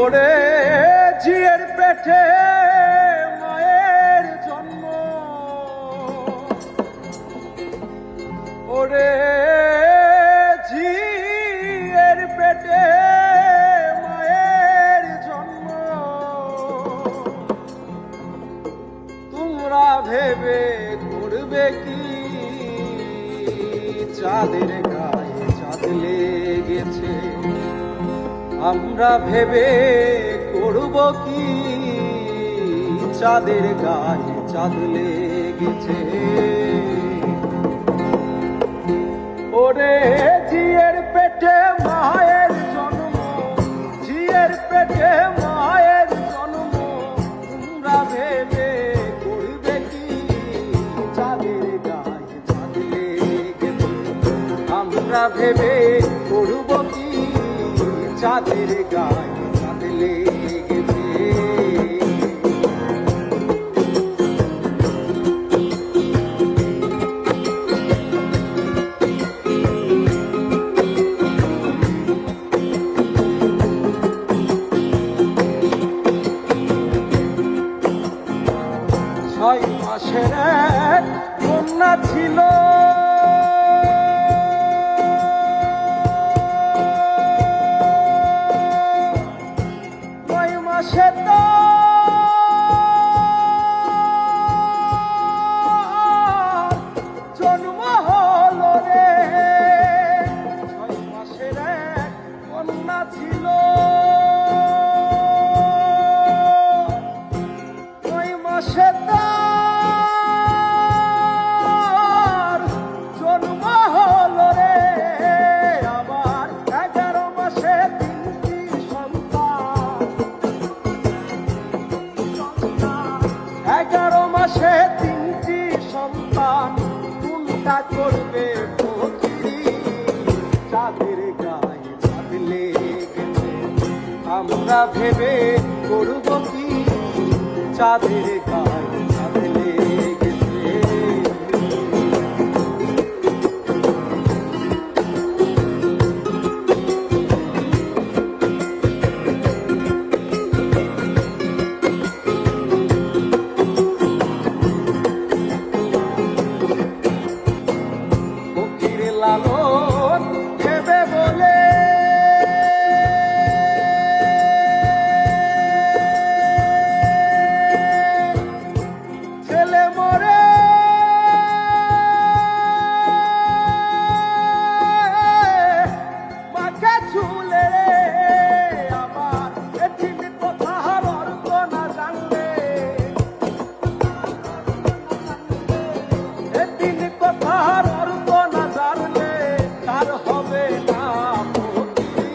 ওরে জিয়ের পেটে মায়ের জন্ম, ওরে জিয়ের পেটে মায়ের জন্ম। তোমরা ভেবে করবে কি চাঁদের গায়ে চাঁদ লেগেছে, আমরা ভেবে করব কি চাঁদের গায়ে চাঁদ লেগেছে। ওরে জিয়ের পেটে মায়ের জন্ম, জিয়ের পেটে মায়ের জন্ম, তোমরা ভেবে করবে কি চাঁদের গায়ে চাঁদ লেগেছে, আমরা ভেবে করব কি চাঁদের গায়ে চাঁদ লেগেছে। ছয় মাসের এক কন্যা ছিল, সে তো জন্ম হলো রে, 6 মাসের এক কন্যা ছিল, 6 মাসে তার জন্ম হলো রে। আবার 11 মাসে 3টি সন্তান, 11 মাসে 3টি সন্তান, কোনটা করবে ফকিরি চাঁদের গায়ে চাঁদ লেগেছে, আমরা ভেবে করব কি চাঁদের গায়ে চাঁদ লেগেছে। লালন ভেবে বলে ছেলে মরে মাকে ঝুলে রে। আবার এটির কথার অর্থ না জানলে, এটির কথার অর্থ না জানলে তার হবে না ফকিরি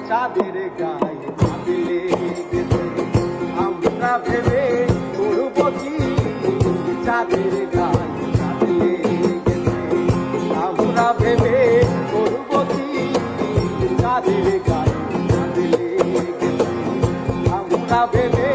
চাঁদের গায়ে চাঁদ লেগেছে, আমরা ভেবে করব কি চাঁদের গায়ে চাঁদ লেগেছে, আমরা ভেবে করব কি চাঁদের গায়ে চাঁদ লেগেছে, আমরা ভেবে